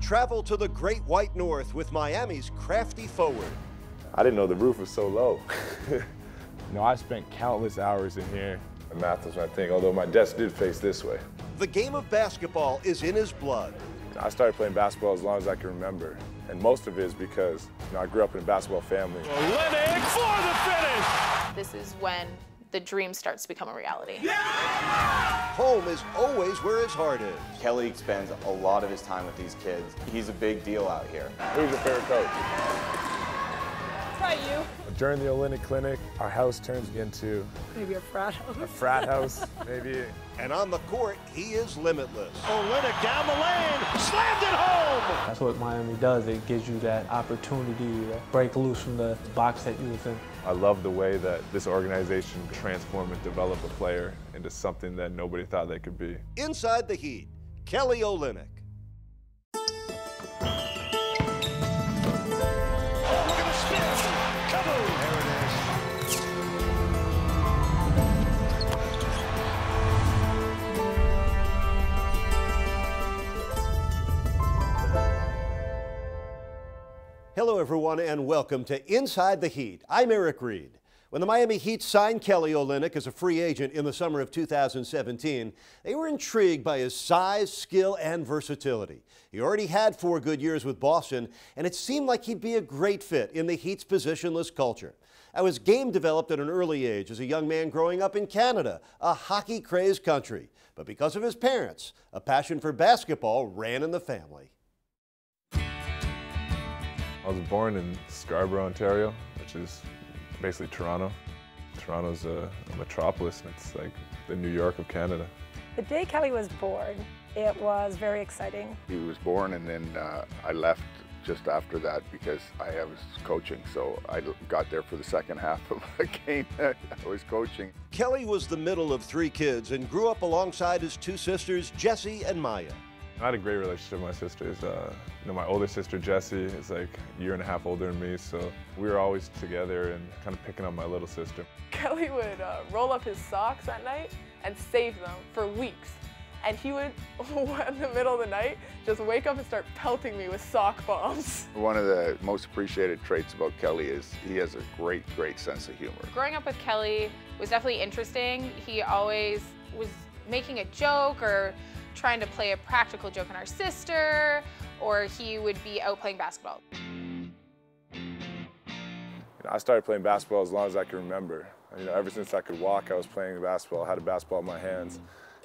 Travel to the Great White North with Miami's crafty forward. I didn't know the roof was so low. I spent countless hours in here. The math was my thing, although my desk did face this way. The game of basketball is in his blood. I started playing basketball as long as I can remember, and most of it is because I grew up in a basketball family. OLYNYK for the finish! This is when the dream starts to become a reality. Yeah! Home is always where his heart is. Kelly spends a lot of his time with these kids. He's a big deal out here. Who's your favorite coach? Try you. During the OLYNYK clinic, our house turns into maybe a frat house. A frat house, maybe. And on the court, he is limitless. OLYNYK down the lane, slammed it home! That's what Miami does. It gives you that opportunity to break loose from the box that you was in. I love the way that this organization transformed and developed a player into something that nobody thought they could be. Inside the Heat, Kelly OLYNYK. Hello, everyone, and welcome to Inside the Heat. I'm Eric Reed. When the Miami Heat signed Kelly OLYNYK as a free agent in the summer of 2017, they were intrigued by his size, skill, and versatility. He already had 4 good years with Boston, and it seemed like he'd be a great fit in the Heat's positionless culture. Now, his game developed at an early age as a young man growing up in Canada, a hockey-crazed country. But because of his parents, a passion for basketball ran in the family. I was born in Scarborough, Ontario, which is basically Toronto. Toronto's a metropolis, and it's like the New York of Canada. The day Kelly was born, it was very exciting. He was born, and then I left just after that because I was coaching, so I got there for the second half of the game that I was coaching. Kelly was the middle of 3 kids and grew up alongside his 2 sisters, Jessie and Maya. I had a great relationship with my sisters. My older sister, Jessie, is like a year and a half older than me, so we were always together and kind of picking on my little sister. Kelly would roll up his socks at night and save them for weeks. And he would, in the middle of the night, just wake up and start pelting me with sock bombs. One of the most appreciated traits about Kelly is he has a great, great sense of humor. Growing up with Kelly was definitely interesting. He always was making a joke or trying to play a practical joke on our sister, or he would be out playing basketball. I started playing basketball as long as I can remember. Ever since I could walk, I was playing basketball. I had a basketball in my hands.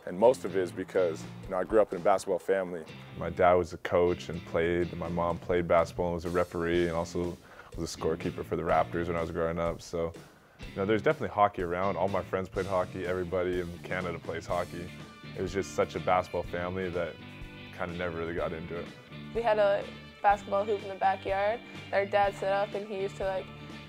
And most of it is because I grew up in a basketball family. My dad was a coach and played. My mom played basketball and was a referee and also was a scorekeeper for the Raptors when I was growing up. So there's definitely hockey around. All my friends played hockey. Everybody in Canada plays hockey. It was just such a basketball family that kind of never really got into it. We had a basketball hoop in the backyard that our dad set up, and he used to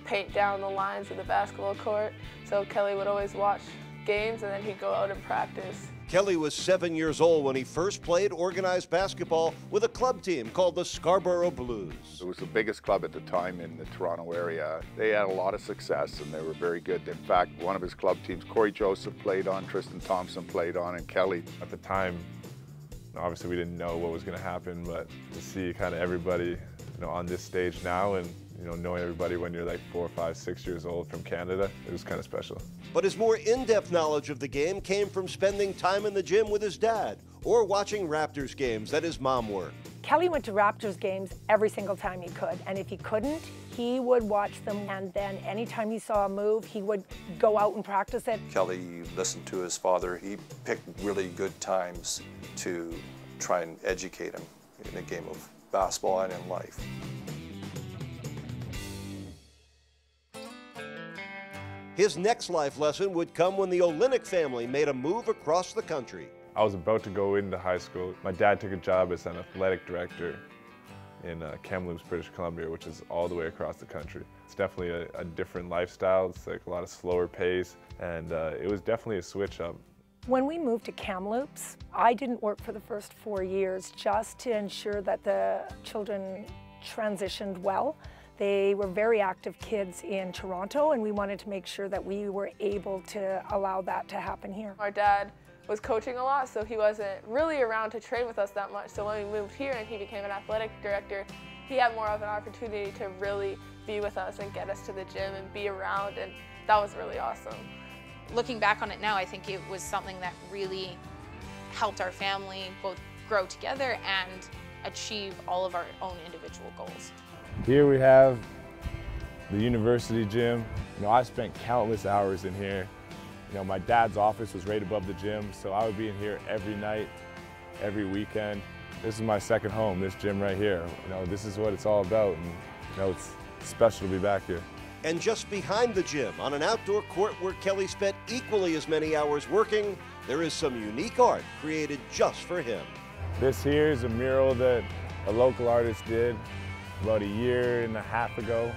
paint down the lines of the basketball court. So Kelly would always watch games, and then he'd go out and practice. Kelly was 7 years old when he first played organized basketball with a club team called the Scarborough Blues. It was the biggest club at the time in the Toronto area. They had a lot of success, and they were very good. In fact, one of his club teams, Corey Joseph played on, Tristan Thompson played on, and Kelly. At the time, obviously we didn't know what was going to happen, but to see kind of everybody on this stage now and knowing everybody when you're like 4, 5, 6 years old from Canada, it was kind of special. But his more in-depth knowledge of the game came from spending time in the gym with his dad or watching Raptors games that his mom worked. Kelly went to Raptors games every single time he could, and if he couldn't, he would watch them, and then anytime he saw a move, he would go out and practice it. Kelly listened to his father. He picked really good times to try and educate him in the game of basketball and in life. His next life lesson would come when the OLYNYK family made a move across the country. I was about to go into high school. My dad took a job as an athletic director in Kamloops, British Columbia, which is all the way across the country. It's definitely a different lifestyle. It's like a lot of slower pace, and it was definitely a switch up. When we moved to Kamloops, I didn't work for the first 4 years just to ensure that the children transitioned well. They were very active kids in Toronto, and we wanted to make sure that we were able to allow that to happen here. Our dad was coaching a lot, so he wasn't really around to train with us that much. So when we moved here and he became an athletic director, he had more of an opportunity to really be with us and get us to the gym and be around, and that was really awesome. Looking back on it now, I think it was something that really helped our family both grow together and achieve all of our own individual goals. Here we have the university gym. I spent countless hours in here. My dad's office was right above the gym, so I would be in here every night, every weekend. This is my second home, this gym right here. This is what it's all about, and it's special to be back here. And just behind the gym, on an outdoor court where Kelly spent equally as many hours working, there is some unique art created just for him. This here is a mural that a local artist did about a year and a half ago,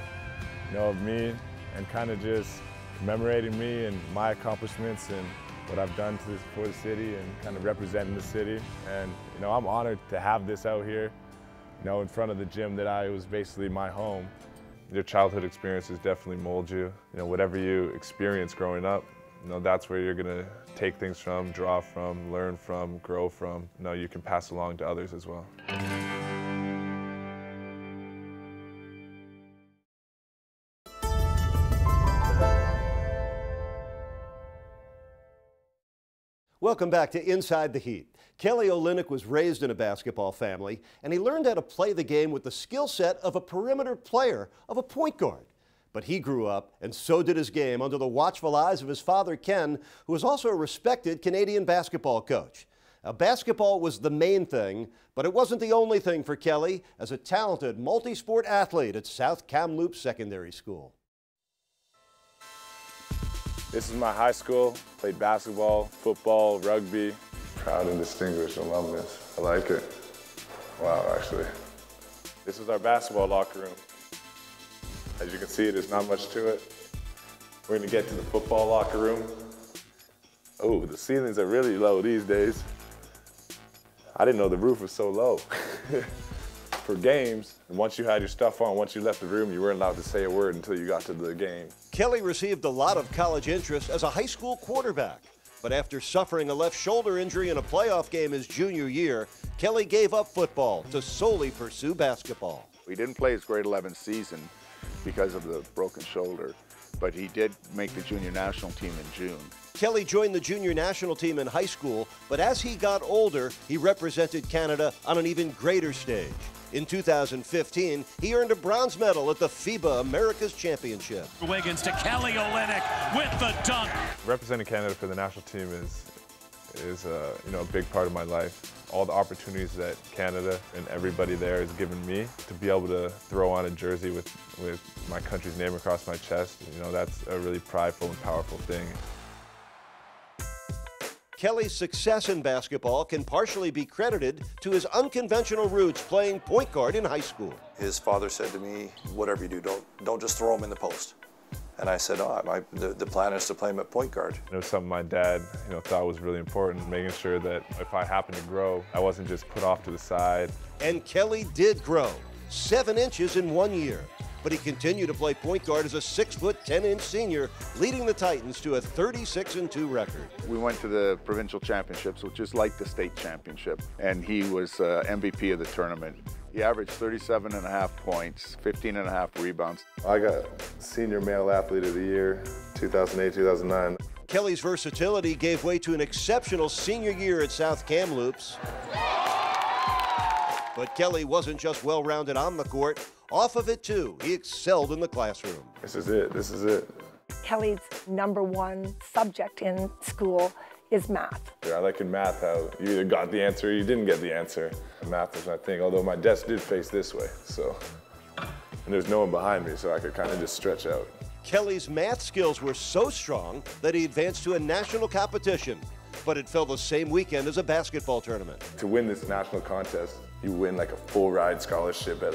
of me, and kind of just commemorating me and my accomplishments and what I've done for the city and kind of representing the city. And I'm honored to have this out here, in front of the gym that was basically my home. Your childhood experiences definitely mold you. Whatever you experience growing up, that's where you're gonna take things from, draw from, learn from, grow from. You can pass along to others as well. Welcome back to Inside the Heat. Kelly OLYNYK was raised in a basketball family, and he learned how to play the game with the skill set of a perimeter player, of a point guard. But he grew up, and so did his game, under the watchful eyes of his father, Ken, who was also a respected Canadian basketball coach. Now, basketball was the main thing, but it wasn't the only thing for Kelly as a talented multi-sport athlete at South Kamloops Secondary School. This is my high school. Played basketball, football, rugby. Proud and distinguished alumnus. I like it. Wow, actually. This is our basketball locker room. As you can see, there's not much to it. We're gonna get to the football locker room. Oh, the ceilings are really low these days. I didn't know the roof was so low. For games, and once you had your stuff on, once you left the room, you weren't allowed to say a word until you got to the game. Kelly received a lot of college interest as a high school quarterback, but after suffering a left shoulder injury in a playoff game his junior year, Kelly gave up football to solely pursue basketball. He didn't play his grade 11 season because of the broken shoulder, but he did make the junior national team in June. Kelly joined the junior national team in high school, but as he got older, he represented Canada on an even greater stage. In 2015, he earned a bronze medal at the FIBA America's Championship. Wiggins to Kelly OLYNYK with the dunk. Representing Canada for the national team is a big part of my life. All the opportunities that Canada and everybody there has given me to be able to throw on a jersey with my country's name across my chest, that's a really prideful and powerful thing. Kelly's success in basketball can partially be credited to his unconventional roots playing point guard in high school. His father said to me, whatever you do, don't just throw him in the post. And I said, the plan is to play him at point guard. It was something my dad thought was really important, making sure that if I happened to grow, I wasn't just put off to the side. And Kelly did grow, 7 inches in 1 year. But he continued to play point guard as a 6'10" senior, leading the Titans to a 36-2 record. We went to the provincial championships, which is like the state championship, and he was MVP of the tournament. He averaged 37.5 points, 15.5 rebounds. I got Senior Male Athlete of the Year, 2008-2009. Kelly's versatility gave way to an exceptional senior year at South Kamloops. But Kelly wasn't just well-rounded on the court. Off of it, too, he excelled in the classroom. This is it. This is it. Kelly's #1 subject in school is math. I like in math how you either got the answer or you didn't get the answer. Math was my thing, although my desk did face this way, and there's no one behind me, so I could kind of just stretch out. Kelly's math skills were so strong that he advanced to a national competition, but it fell the same weekend as a basketball tournament. To win this national contest, you win like a full ride scholarship at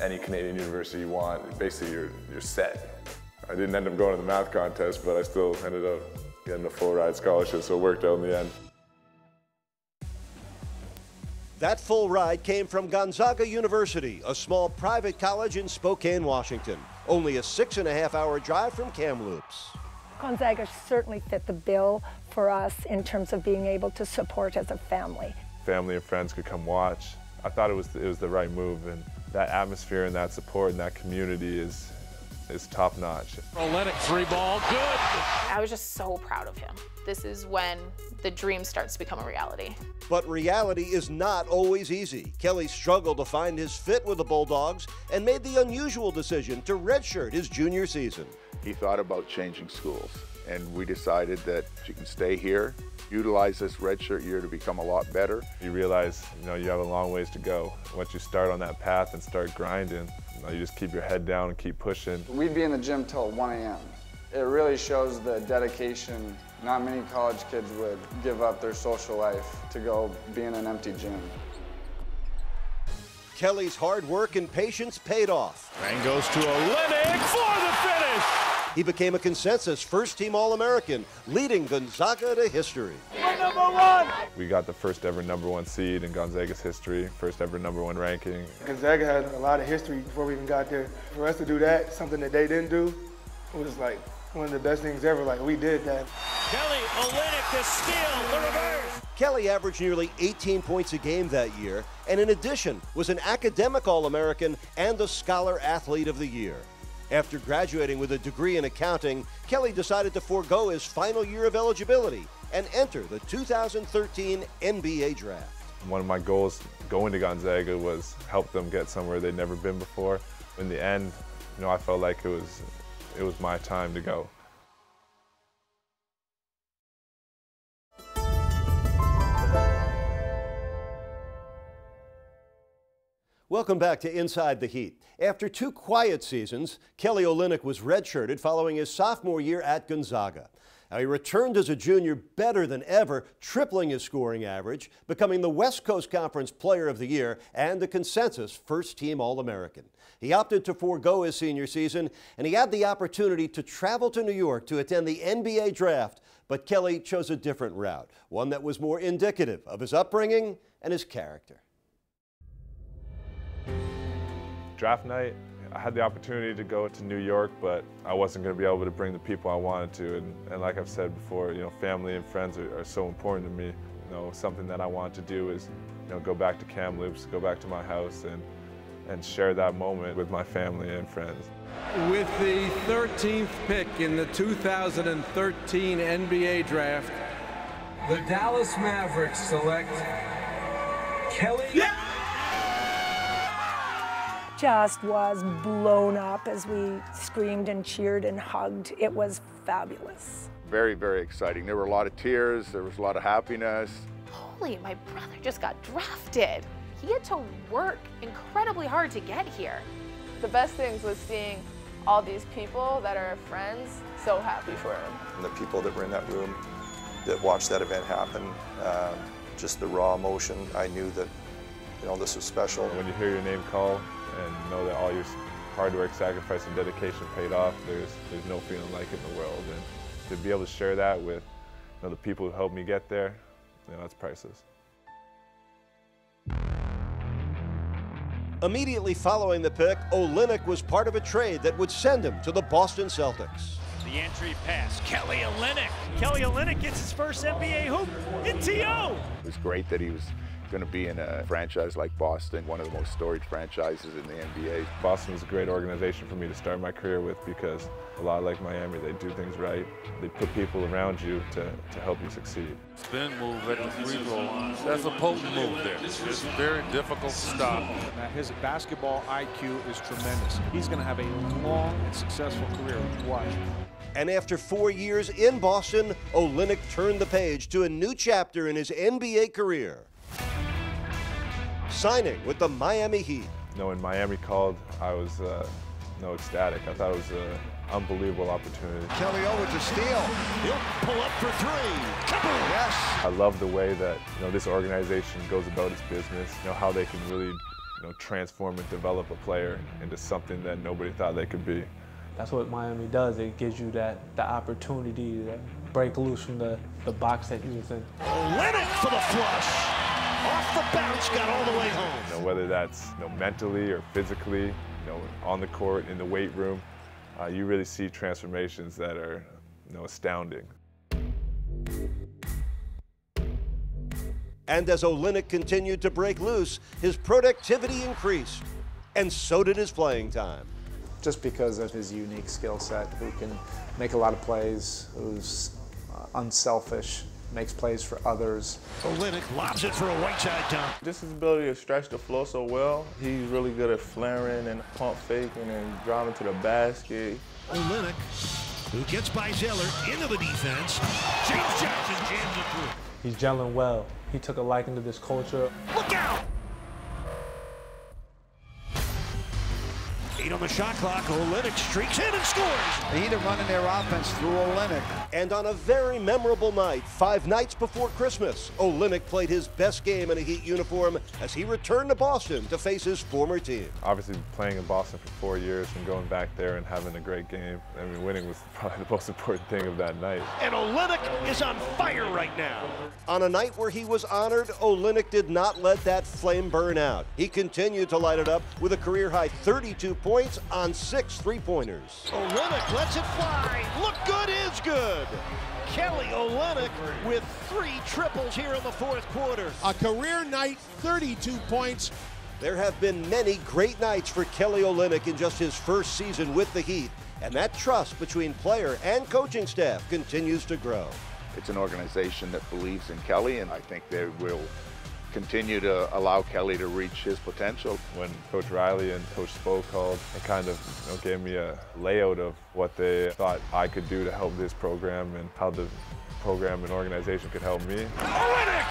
any Canadian university you want. Basically, you're set. I didn't end up going to the math contest, but I still ended up getting a full ride scholarship, so it worked out in the end. That full ride came from Gonzaga University, a small private college in Spokane, Washington. Only a 6.5-hour drive from Kamloops. Gonzaga certainly fit the bill for us in terms of being able to support as a family. Family and friends could come watch. I thought it was the right move, and that atmosphere and that support and that community is top notch. OLYNYK free ball, good. I was just so proud of him. This is when the dream starts to become a reality. But reality is not always easy. Kelly struggled to find his fit with the Bulldogs and made the unusual decision to redshirt his junior season. He thought about changing schools, and we decided that you can stay here, utilize this redshirt year to become a lot better. You realize, you have a long ways to go. Once you start on that path and start grinding, you just keep your head down and keep pushing. We'd be in the gym till 1 a.m. It really shows the dedication. Not many college kids would give up their social life to go be in an empty gym. Kelly's hard work and patience paid off. And goes to OLYNYK for the finish. He became a consensus first-team All-American, leading Gonzaga to history. We're #1. We got the first ever #1 seed in Gonzaga's history, first ever #1 ranking. Gonzaga had a lot of history before we even got there. For us to do that, something that they didn't do, it was like one of the best things ever. Like, we did that. Kelly OLYNYK to steal the reverse. Kelly averaged nearly 18 points a game that year, and in addition was an academic All-American and a Scholar Athlete of the Year. After graduating with a degree in accounting, Kelly decided to forego his final year of eligibility and enter the 2013 NBA draft. One of my goals going to Gonzaga was help them get somewhere they'd never been before. In the end, I felt like it was my time to go. Welcome back to Inside the Heat. After 2 quiet seasons, Kelly OLYNYK was redshirted following his sophomore year at Gonzaga. Now, he returned as a junior better than ever, tripling his scoring average, becoming the West Coast Conference Player of the Year and the consensus first-team All-American. He opted to forego his senior season, and he had the opportunity to travel to New York to attend the NBA draft, but Kelly chose a different route, one that was more indicative of his upbringing and his character. Draft night, I had the opportunity to go to New York, but I wasn't going to be able to bring the people I wanted to. And like I've said before, family and friends are so important to me. Something that I want to do is, go back to Kamloops, go back to my house and share that moment with my family and friends. With the 13th pick in the 2013 NBA draft, the Dallas Mavericks select Kelly. Just was blown up as we screamed and cheered and hugged. It was fabulous. Very, very exciting. There were a lot of tears, there was a lot of happiness. Holy, my brother just got drafted. He had to work incredibly hard to get here. The best things was seeing all these people that are friends so happy for him. And the people that were in that room that watched that event happen, just the raw emotion, I knew that this was special. When you hear your name called and know that all your hard work, sacrifice, and dedication paid off, there's no feeling like it in the world. And to be able to share that with the people who helped me get there, that's priceless. Immediately following the pick, OLYNYK was part of a trade that would send him to the Boston Celtics. The entry pass, Kelly OLYNYK. Kelly OLYNYK gets his first NBA hoop in TO. It was great that he was going to be in a franchise like Boston, one of the most storied franchises in the NBA. Boston was a great organization for me to start my career with because a lot like Miami, they do things right. They put people around you to help you succeed. Spin move at the free throw. That's a potent move there. It's very difficult to stop. His basketball IQ is tremendous. He's going to have a long and successful career. Watch. And after 4 years in Boston, OLYNYK turned the page to a new chapter in his NBA career, signing with the Miami Heat. When Miami called, I was ecstatic. I thought it was an unbelievable opportunity. Kelly over to steal. He'll pull up for 3. Kaboom! Yes. I love the way that this organization goes about its business. How they can really transform and develop a player into something that nobody thought they could be. That's what Miami does. It gives you the opportunity to break loose from the box that you was in. OLYNYK for the flush. Off the bounce, got all the way home. Whether that's mentally or physically, on the court, in the weight room, you really see transformations that are astounding. And as OLYNYK continued to break loose, his productivity increased, and so did his playing time. Just because of his unique skill set, who can make a lot of plays, who's unselfish, makes plays for others. OLYNYK lobs it for a white side dunk. Just his ability to stretch the floor so well. He's really good at flaring and pump faking and driving to the basket. OLYNYK, who gets by Zeller into the defense. James Johnson jams it through. He's gelling well. He took a liking to this culture. Look out! 8 on the shot clock. OLYNYK streaks in and scores. The Heat are running their offense through OLYNYK. And on a very memorable night, 5 nights before Christmas, OLYNYK played his best game in a Heat uniform as he returned to Boston to face his former team. Obviously, playing in Boston for 4 years and going back there and having a great game. I mean, winning was probably the most important thing of that night. And OLYNYK is on fire right now. On a night where he was honored, OLYNYK did not let that flame burn out. He continued to light it up with a career-high 32 points on 6 3-pointers. OLYNYK lets it fly. Look good is good. Kelly OLYNYK with 3 triples here in the 4th quarter. A career night, 32 points. There have been many great nights for Kelly OLYNYK in just his first season with the Heat, and that trust between player and coaching staff continues to grow. It's an organization that believes in Kelly, and I think they will continue to allow Kelly to reach his potential. When Coach Riley and Coach Spo called, it kind of gave me a layout of what they thought I could do to help this program and how the program and organization could help me. OLYNYK!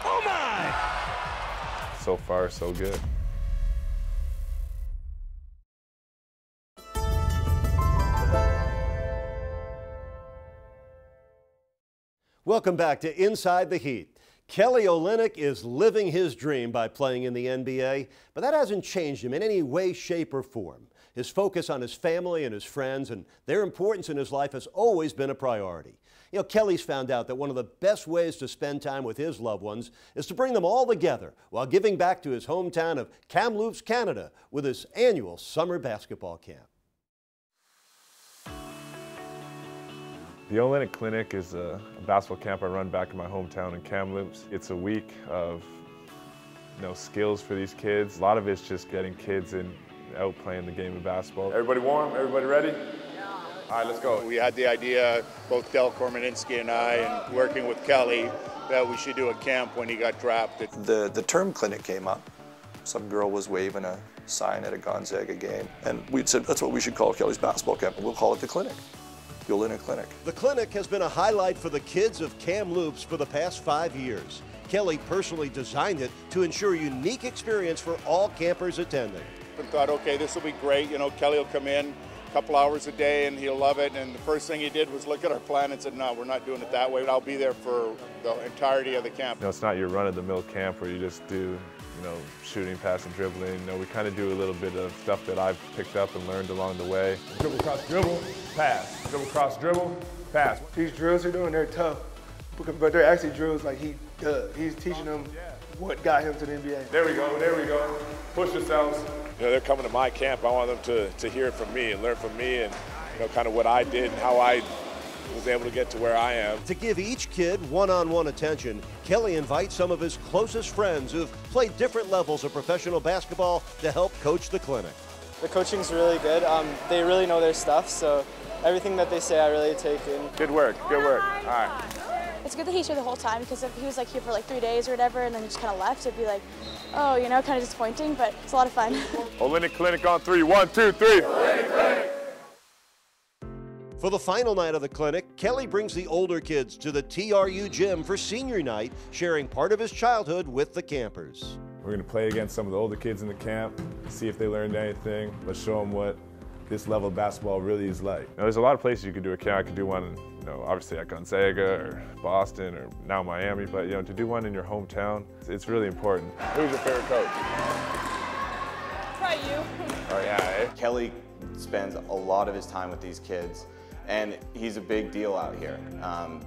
Oh my! So far, so good. Welcome back to Inside the Heat. Kelly OLYNYK is living his dream by playing in the NBA, but that hasn't changed him in any way, shape, or form. His focus on his family and his friends and their importance in his life has always been a priority. You know, Kelly's found out that one of the best ways to spend time with his loved ones is to bring them all together while giving back to his hometown of Kamloops, Canada, with his annual summer basketball camp. The OLYNYK Clinic is a basketball camp I run back in my hometown in Kamloops. It's a week of skills for these kids. A lot of it's just getting kids out playing the game of basketball. Everybody warm? Everybody ready? All right, let's go. We had the idea, both Del Kormaninsky and I, and working with Kelly, that we should do a camp when he got drafted. The term clinic came up. Some girl was waving a sign at a Gonzaga game, and we'd said, that's what we should call Kelly's basketball camp, and we'll call it the clinic. The OLYNYK Clinic. The clinic has been a highlight for the kids of Kamloops for the past 5 years. Kelly personally designed it to ensure a unique experience for all campers attending. We thought, okay, this will be great. Kelly will come in a couple hours a day and he'll love it. And the first thing he did was look at our plan and said, no, we're not doing it that way. I'll be there for the entirety of the camp. It's not your run-of-the-mill camp where you just do shooting, passing, dribbling. We kind of do a little bit of stuff that I've picked up and learned along the way. Dribble, cross, dribble, pass. Dribble, cross, dribble, pass. These drills you're doing, they're tough, but they're actually drills like he does. He's teaching them what got him to the NBA. There we go, there we go. Push yourselves. They're coming to my camp. I want them to hear from me and learn from me and kind of what I did and how I was able to get to where I am. To give each kid one-on-one attention, Kelly invites some of his closest friends who've played different levels of professional basketball to help coach the clinic. The coaching's really good. They really know their stuff, so everything that they say I really take in. Good work, good work. All right. It's good that he's here the whole time, because if he was here for 3 days or whatever and then he just kind of left, it'd be oh, kind of disappointing, but it's a lot of fun. OLYNYK Clinic on 3. 1, 2, 3. OLYNYK Clinic. For the final night of the clinic, Kelly brings the older kids to the TRU gym for senior night, sharing part of his childhood with the campers. We're going to play against some of the older kids in the camp, see if they learned anything. Let's show them what this level of basketball really is like. There's a lot of places you could do a camp. I could do one, obviously at Gonzaga or Boston or now Miami, but to do one in your hometown, it's really important. Who's your favorite coach? Probably you. Oh yeah, Kelly spends a lot of his time with these kids, and he's a big deal out here.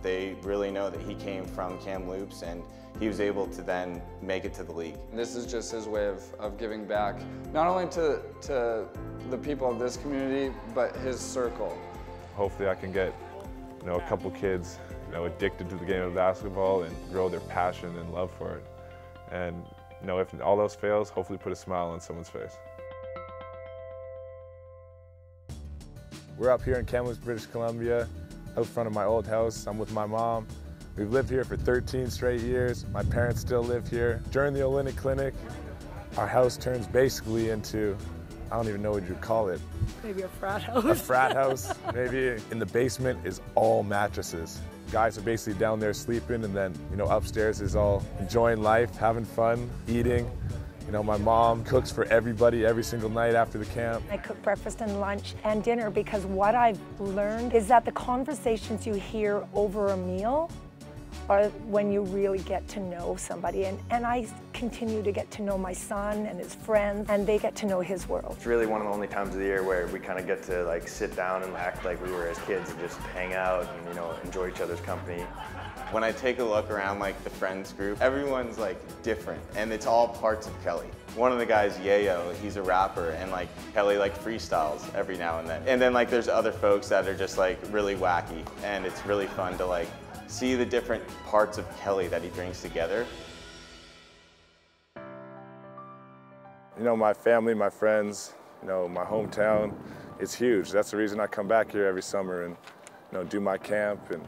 They really know that he came from Kamloops and he was able to then make it to the league. This is just his way of giving back, not only to the people of this community, but his circle. Hopefully I can get a couple kids, addicted to the game of basketball and grow their passion and love for it. And, if all else fails, hopefully put a smile on someone's face. We're up here in Kamloops, British Columbia, out front of my old house. I'm with my mom. We've lived here for 13 straight years. My parents still live here. During the OLYNYK clinic, our house turns basically into, I don't even know what you'd call it. Maybe a frat house. A frat house, maybe. In the basement is all mattresses. Guys are basically down there sleeping, and then, upstairs is all enjoying life, having fun, eating. My mom cooks for everybody every single night after the camp. I cook breakfast and lunch and dinner because what I've learned is that the conversations you hear over a meal are when you really get to know somebody. And I continue to get to know my son and his friends, and they get to know his world. It's really one of the only times of the year where we kind of get to sit down and act like we were as kids and just hang out and enjoy each other's company. When I take a look around the friends group, everyone's different, and it's all parts of Kelly. One of the guys, Yayo, he's a rapper, and Kelly freestyles every now and then. And then there's other folks that are just really wacky, and it's really fun to see the different parts of Kelly that he brings together. My family, my friends, my hometown, it's huge. That's the reason I come back here every summer and do my camp. And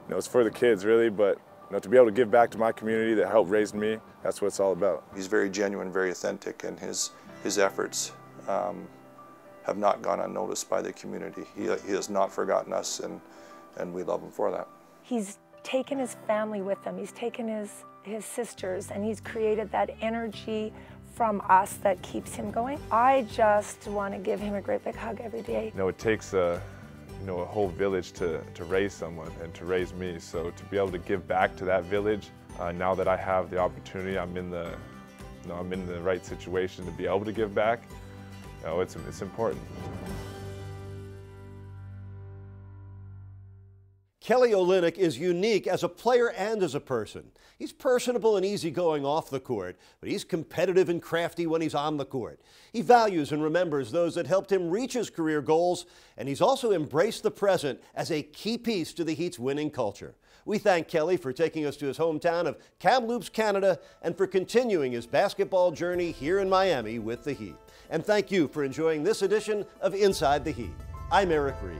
it's for the kids really, but to be able to give back to my community that helped raise me, that's what it's all about. He's very genuine, very authentic, and his efforts have not gone unnoticed by the community. He has not forgotten us, and we love him for that. He's taken his family with him. He's taken his sisters, and he's created that energy from us that keeps him going. I just want to give him a great big hug every day. It takes a whole village to raise someone and to raise me. So to be able to give back to that village, now that I have the opportunity, I'm in the right situation to be able to give back. It's important. Kelly OLYNYK is unique as a player and as a person. He's personable and easygoing off the court, but he's competitive and crafty when he's on the court. He values and remembers those that helped him reach his career goals, and he's also embraced the present as a key piece to the Heat's winning culture. We thank Kelly for taking us to his hometown of Kamloops, Canada, and for continuing his basketball journey here in Miami with the Heat. And thank you for enjoying this edition of Inside the Heat. I'm Eric Reed.